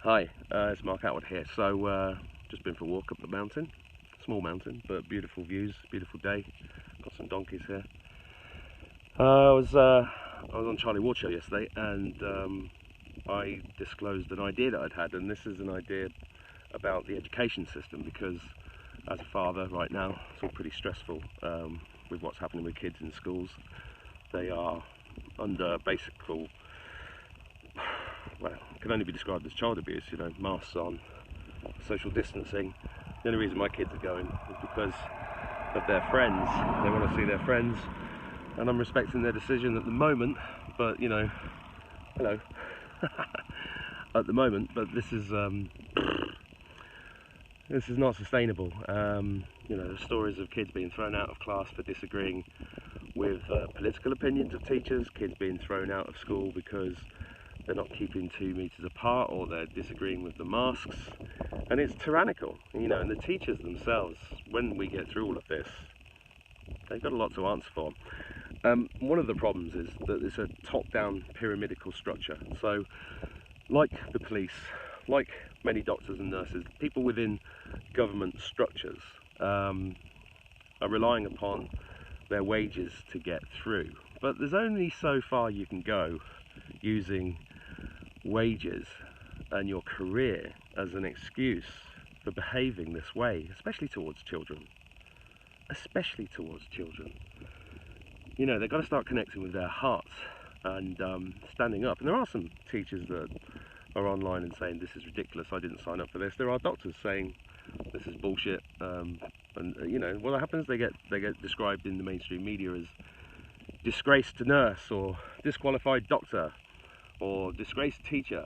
Hi, it's Mark Atwood here. So, just been for a walk up the mountain. Small mountain, but beautiful views, beautiful day. Got some donkeys here. I was on Charlie Ward show yesterday, and I disclosed an idea that I'd had, and this is an idea about the education system, because as a father right now, it's all pretty stressful with what's happening with kids in schools. They are under well, it can only be described as child abuse, you know, masks on, social distancing. The only reason my kids are going is because of their friends. They want to see their friends, and I'm respecting their decision at the moment, but you know, hello, at the moment, but this is not sustainable. You know, the stories of kids being thrown out of class for disagreeing with political opinions of teachers, kids being thrown out of school because they're not keeping 2 meters apart, or they're disagreeing with the masks, and it's tyrannical, you know. And the teachers themselves, when we get through all of this, they've got a lot to answer for. One of the problems is that it's a top-down pyramidical structure. So, like the police, like many doctors and nurses, people within government structures are relying upon their wages to get through. But there's only so far you can go using wages and your career as an excuse for behaving this way, especially towards children. Especially towards children. You know, they've got to start connecting with their hearts and standing up. And there are some teachers that are online and saying, this is ridiculous, I didn't sign up for this. There are doctors saying this is bullshit, and you know, what happens, they get described in the mainstream media as disgraced nurse, or disqualified doctor, or disgraced teacher,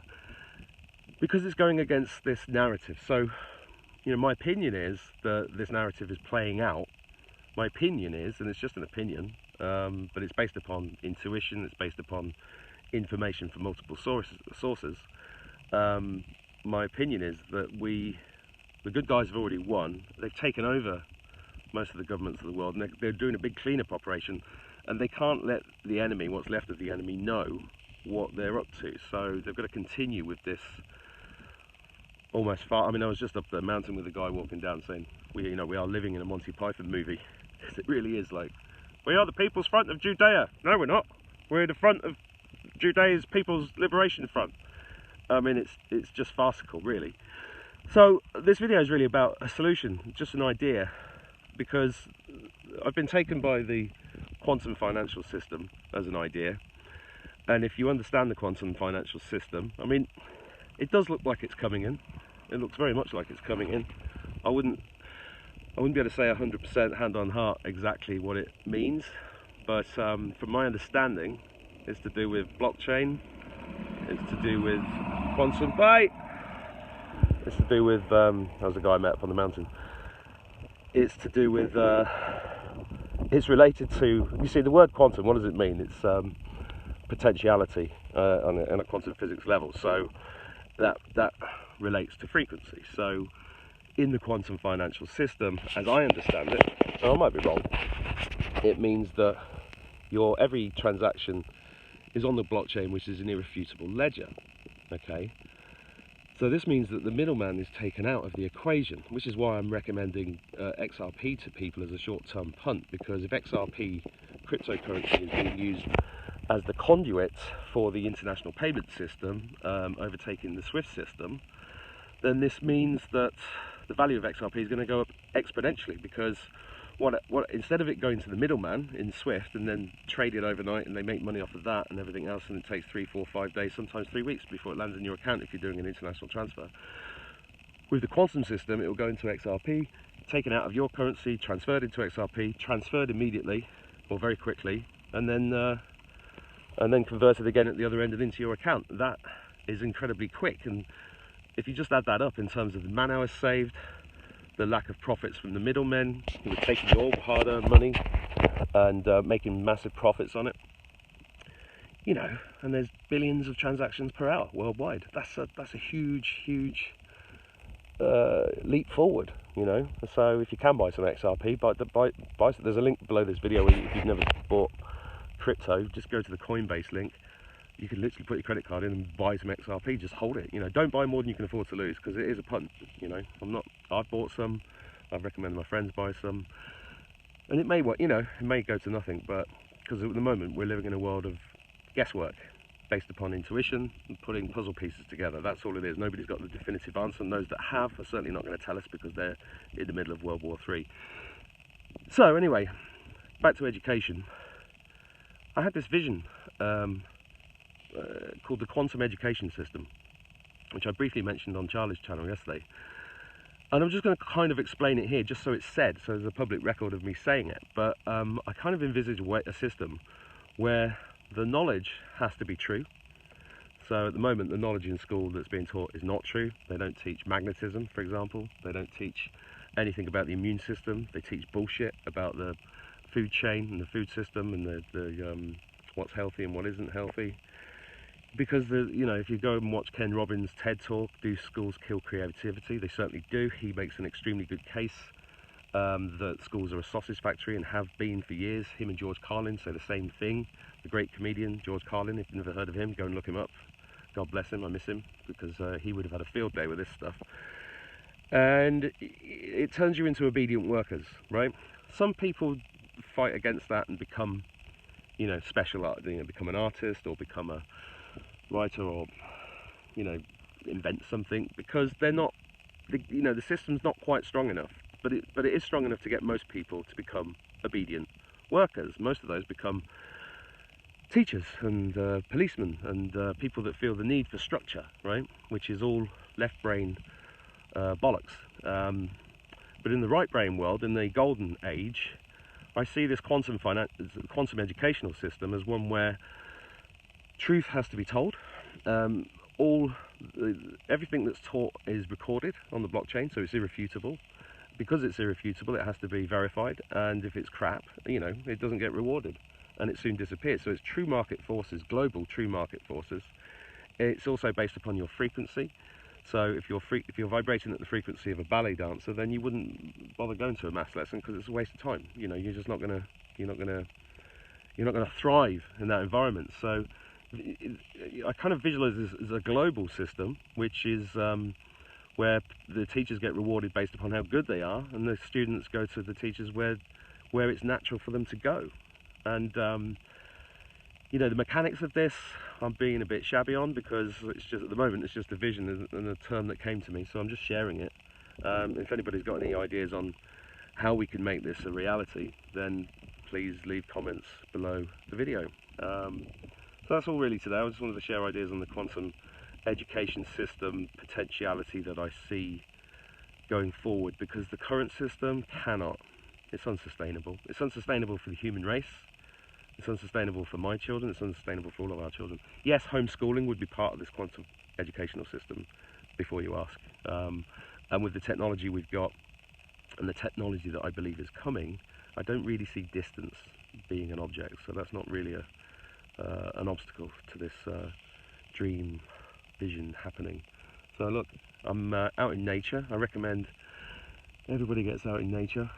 because it's going against this narrative. So, you know, my opinion is that this narrative is playing out. My opinion is, and it's just an opinion, but it's based upon intuition, it's based upon information from multiple sources. My opinion is that the good guys have already won. They've taken over most of the governments of the world, and they're doing a big cleanup operation, and they can't let the enemy, what's left of the enemy, know what they're up to. So they've got to continue with this almost I mean, I was just up the mountain with a guy walking down saying, we are living in a Monty Python movie. It really is. Like, we are the People's Front of Judea. No, we're not. We're the front of Judea's People's Liberation Front. I mean, it's just farcical, really. So this video is really about a solution, just an idea, because I've been taken by the quantum financial system as an idea. And if you understand the quantum financial system, I mean, it does look like it's coming in. It looks very much like it's coming in. I wouldn't be able to say 100% hand on heart exactly what it means, but from my understanding, it's to do with blockchain, it's to do with quantum, it's to do with, that was the guy I met up on the mountain. It's to do with, it's related to, you see, the word quantum, what does it mean? It's potentiality on a quantum physics level, so that relates to frequency. So in the quantum financial system, as I understand it, and I might be wrong, it means that your every transaction is on the blockchain, which is an irrefutable ledger. Okay, so this means that the middleman is taken out of the equation, which is why I'm recommending XRP to people as a short-term punt, because if XRP cryptocurrency is being used as the conduit for the international payment system, overtaking the SWIFT system, then this means that the value of XRP is going to go up exponentially, because what instead of it going to the middleman in SWIFT and then traded overnight, and they make money off of that and everything else, and it takes 3, 4, 5 days, sometimes 3 weeks before it lands in your account if you're doing an international transfer. With the quantum system, it will go into XRP, taken out of your currency, transferred into XRP, transferred immediately or very quickly, and then converted again at the other end and into your account. That is incredibly quick, and if you just add that up in terms of the man hours saved, the lack of profits from the middlemen who are taking your hard-earned money and making massive profits on it, you know, and there's billions of transactions per hour worldwide. That's a huge leap forward, you know. So if you can buy some XRP, buy some. There's a link below this video where if you've never bought crypto, just go to the Coinbase link you can literally put your credit card in and buy some XRP. Just hold it. You know, don't buy more than you can afford to lose, because it is a punt. You know, I've bought some. I've recommended my friends buy some, and it may work. You know, it may go to nothing, but because at the moment we're living in a world of guesswork, based upon intuition and putting puzzle pieces together. That's all it is. Nobody's got the definitive answer, and those that have are certainly not going to tell us, because they're in the middle of World War III. So anyway, back to education. I had this vision called the quantum education system, which I briefly mentioned on Charlie's channel yesterday. And I'm just going to kind of explain it here, just so it's said, so there's a public record of me saying it. But I kind of envisage a system where the knowledge has to be true. So at the moment, the knowledge in school that's being taught is not true. They don't teach magnetism, for example. They don't teach anything about the immune system. They teach bullshit about the food chain and the food system and the what's healthy and what isn't healthy. Because you know, if you go and watch Ken Robbins' TED Talk, do schools kill creativity? They certainly do. He makes an extremely good case that schools are a sausage factory and have been for years. Him and George Carlin say the same thing. The great comedian George Carlin, if you've never heard of him, go and look him up. God bless him, I miss him, because he would have had a field day with this stuff. And it turns you into obedient workers, right? Some people fight against that and become, you know, special art, you know, become an artist or become a writer, or, you know, invent something, because they're not, you know, the system's not quite strong enough. But it is strong enough to get most people to become obedient workers. Most of those become teachers and policemen and people that feel the need for structure, right? Which is all left brain bollocks. But in the right brain world, in the golden age, I see this quantum educational system as one where truth has to be told. Everything that's taught is recorded on the blockchain, so it's irrefutable. Because it's irrefutable, it has to be verified, and if it's crap, you know, it doesn't get rewarded, and it soon disappears. So it's true market forces, global true market forces. It's also based upon your frequency. So if you're vibrating at the frequency of a ballet dancer, then you wouldn't bother going to a maths lesson, because it's a waste of time. You know, you're not gonna thrive in that environment. So I kind of visualize this as a global system, which is where the teachers get rewarded based upon how good they are, and the students go to the teachers where it's natural for them to go. And you know, the mechanics of this I'm being a bit shabby on, because it's just, at the moment, it's just a vision and a term that came to me, so I'm just sharing it. If anybody's got any ideas on how we can make this a reality, then please leave comments below the video. So that's all really today. I just wanted to share ideas on the quantum education system potentiality that I see going forward, because the current system cannot. It's unsustainable. It's unsustainable for the human race. It's unsustainable for my children. It's unsustainable for all of our children. Yes, homeschooling would be part of this quantum educational system, before you ask. And with the technology we've got, and the technology that I believe is coming, I don't really see distance being an object. So that's not really an obstacle to this dream vision happening. So look, I'm out in nature. I recommend everybody gets out in nature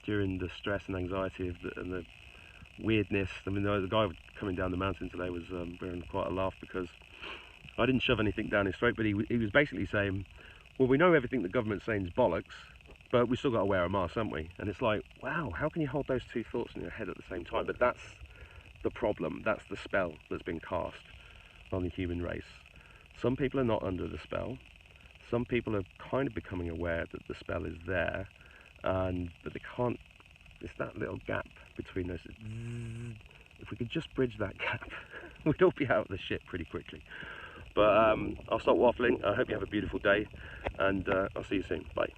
during the stress and anxiety of and the weirdness. I mean, the guy coming down the mountain today was wearing quite a laugh, because I didn't shove anything down his throat, but he was basically saying, well, we know everything the government's saying is bollocks, but we still got to wear a mask, haven't we? And it's like, wow, how can you hold those two thoughts in your head at the same time? But that's the problem. That's the spell that's been cast on the human race. Some people are not under the spell. Some people are kind of becoming aware that the spell is there, but they can't. It's that little gap between us. If we could just bridge that gap, we'd all be out of the shit pretty quickly. But I'll stop waffling. I hope you have a beautiful day, and I'll see you soon. Bye.